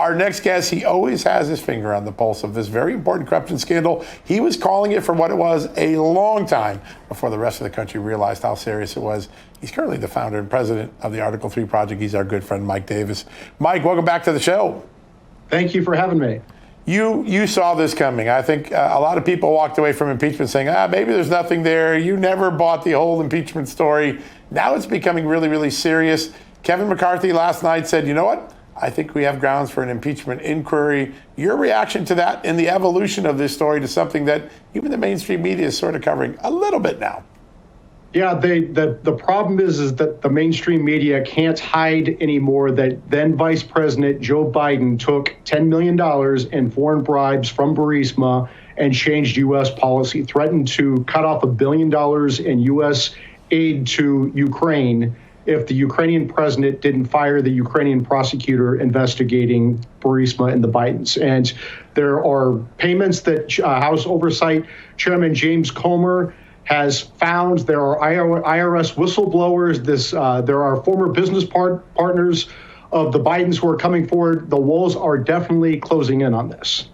Our next guest, he always has his finger on the pulse of this very important corruption scandal. He was calling it for what it was a long time before the rest of the country realized how serious it was. He's currently the founder and president of the Article 3 Project. He's our good friend, Mike Davis. Mike, welcome back to the show. Thank you for having me. You saw this coming. I think a lot of people walked away from impeachment saying, maybe there's nothing there. You never bought the whole impeachment story. Now it's becoming really, really serious. Kevin McCarthy last night said, you know what? I think we have grounds for an impeachment inquiry. Your reaction to that and the evolution of this story to something that even the mainstream media is sort of covering a little bit now. Yeah, the problem is that the mainstream media can't hide anymore that then Vice President Joe Biden took $10 million in foreign bribes from Burisma and changed U.S. policy, threatened to cut off $1 billion in U.S. aid to Ukraine if the Ukrainian president didn't fire the Ukrainian prosecutor investigating Burisma and the Bidens. And there are payments that House Oversight Chairman James Comer has found. There are IRS whistleblowers. There are former business partners of the Bidens who are coming forward. The walls are definitely closing in on this.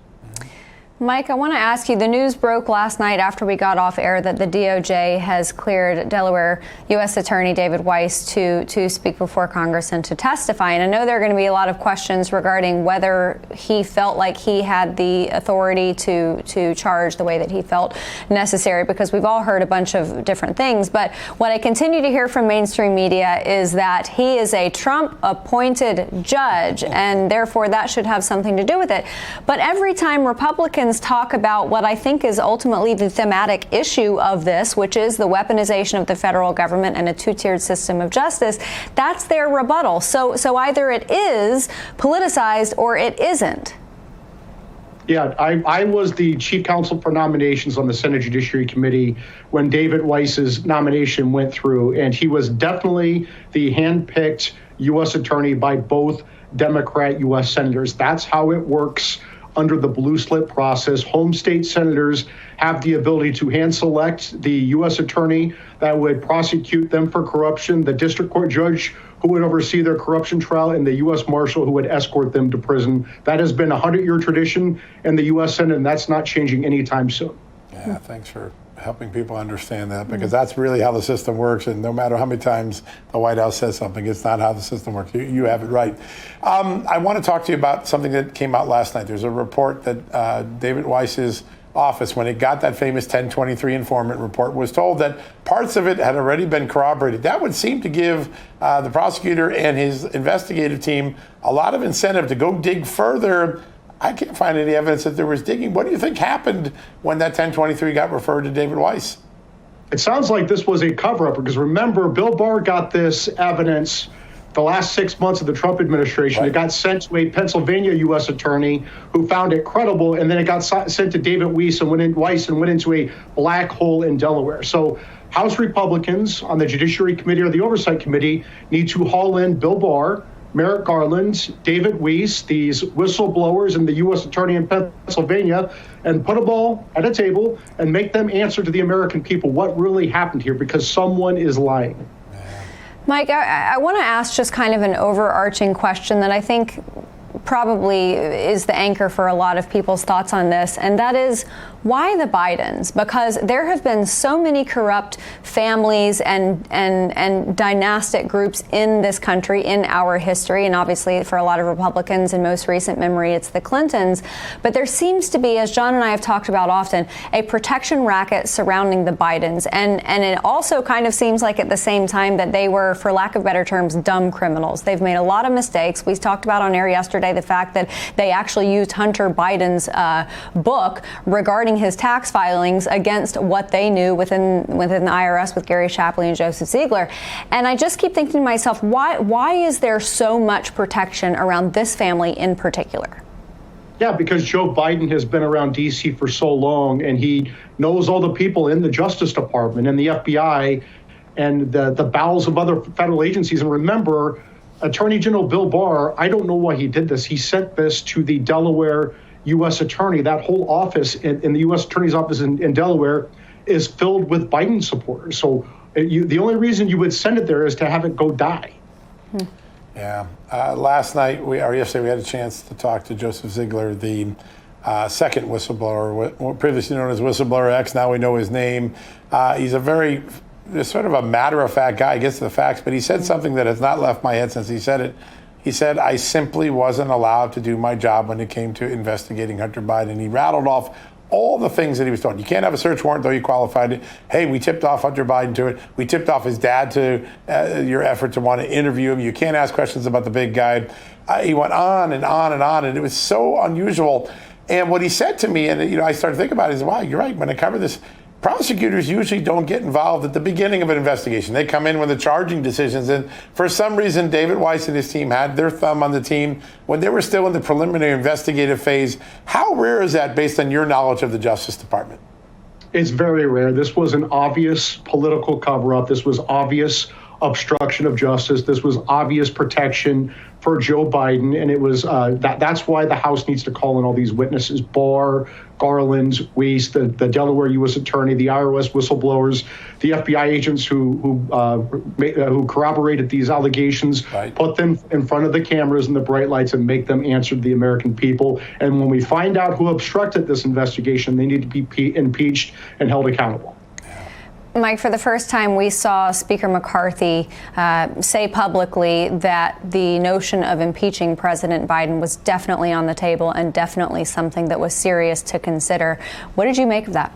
Mike, I want to ask you, the news broke last night after we got off air that the DOJ has cleared Delaware U.S. Attorney David Weiss to speak before Congress and to testify. And I know there are going to be a lot of questions regarding whether he felt like he had the authority to charge the way that he felt necessary, because we've all heard a bunch of different things. But what I continue to hear from mainstream media is that he is a Trump-appointed judge, and therefore that should have something to do with it. But every time Republicans talk about what I think is ultimately the thematic issue of this, which is the weaponization of the federal government and a two-tiered system of justice, that's their rebuttal. So either it is politicized or it isn't. Yeah, I was the chief counsel for nominations on the Senate Judiciary Committee when David Weiss's nomination went through, and he was definitely the hand-picked U.S. attorney by both Democrat U.S. senators. That's how it works under the blue slip process. Home state senators have the ability to hand select the U.S. attorney that would prosecute them for corruption, the district court judge who would oversee their corruption trial, and the U.S. Marshal who would escort them to prison. That has been a 100-year tradition in the U.S. Senate, and that's not changing anytime soon. Yeah, thanks for helping people understand that, because that's really how the system works. And no matter how many times the White House says something, it's not how the system works. You have it right. I want to talk to you about something that came out last night. There's a report that David Weiss's office, when it got that famous 1023 informant report, was told that parts of it had already been corroborated. That would seem to give the prosecutor and his investigative team a lot of incentive to go dig further. I can't find any evidence that there was digging. What do you think happened when that 1023 got referred to David Weiss? It sounds like this was a cover-up, because remember, Bill Barr got this evidence the last 6 months of the Trump administration. Right. It got sent to a Pennsylvania U.S. attorney who found it credible, and then it got sent to David Weiss and went into a black hole in Delaware. So House Republicans on the Judiciary Committee or the Oversight Committee need to haul in Bill Barr, Merrick Garland, David Weiss, these whistleblowers and the U.S. attorney in Pennsylvania, and put them all at a table and make them answer to the American people what really happened here, because someone is lying. Mike, I want to ask just kind of an overarching question that I think probably is the anchor for a lot of people's thoughts on this, and that is, why the Bidens? Because there have been so many corrupt families and dynastic groups in this country, in our history, and obviously for a lot of Republicans in most recent memory, it's the Clintons. But there seems to be, as John and I have talked about often, a protection racket surrounding the Bidens. And it also kind of seems like at the same time that they were, for lack of better terms, dumb criminals. They've made a lot of mistakes. We talked about on air yesterday the fact that they actually used Hunter Biden's book regarding his tax filings against what they knew within the IRS with Gary Shapley and Joseph Ziegler. And I just keep thinking to myself, why is there so much protection around this family in particular? Yeah, because Joe Biden has been around D.C. for so long, and he knows all the people in the Justice Department and the FBI and the bowels of other federal agencies. And remember, Attorney General Bill Barr, I don't know why he did this. He sent this to the Delaware U.S. attorney. That whole office in the U.S. attorney's office in Delaware is filled with Biden supporters. So the only reason you would send it there is to have it go die. Yeah. Last night, or yesterday, we had a chance to talk to Joseph Ziegler, the second whistleblower, previously known as Whistleblower X. Now we know his name. He's a very sort of a matter-of-fact guy. He gets to the facts, but he said something that has not left my head since he said it. He said, I simply wasn't allowed to do my job when it came to investigating Hunter Biden. He rattled off all the things that he was told. You can't have a search warrant, though you qualified it. Hey, we tipped off Hunter Biden to it. We tipped off his dad to your effort to want to interview him. You can't ask questions about the big guy. He went on and on and on, and it was so unusual. And what he said to me, and I started thinking about it, is, wow, you're right. When I cover this, prosecutors usually don't get involved at the beginning of an investigation. They come in with the charging decisions. And for some reason, David Weiss and his team had their thumb on the team when they were still in the preliminary investigative phase. How rare is that based on your knowledge of the Justice Department? It's very rare. This was an obvious political cover-up. This was obvious obstruction of justice. This was obvious protection for Joe Biden. And it was that's why the House needs to call in all these witnesses: Barr, Garland, Weiss, the Delaware U.S. attorney, the IRS whistleblowers, the FBI agents who corroborated these allegations, right. Put them in front of the cameras and the bright lights and make them answer to the American people. And when we find out who obstructed this investigation, they need to be impeached and held accountable. Mike, for the first time, we saw Speaker McCarthy say publicly that the notion of impeaching President Biden was definitely on the table and definitely something that was serious to consider. What did you make of that?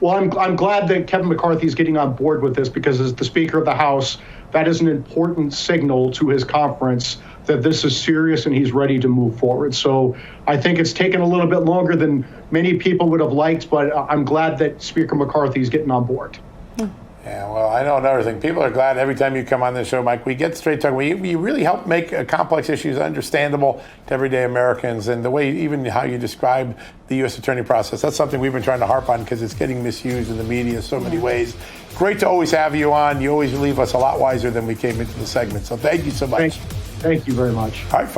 Well, I'm glad that Kevin McCarthy is getting on board with this, because as the Speaker of the House, that is an important signal to his conference that this is serious and he's ready to move forward. So I think it's taken a little bit longer than many people would have liked, but I'm glad that Speaker McCarthy is getting on board. Yeah, well, I know another thing. People are glad every time you come on this show, Mike. We get straight talk. We really help make complex issues understandable to everyday Americans. And the way, even how you describe the U.S. attorney process, that's something we've been trying to harp on because it's getting misused in the media in so many ways. Great to always have you on. You always leave us a lot wiser than we came into the segment. So thank you so much. Thank you very much. All right.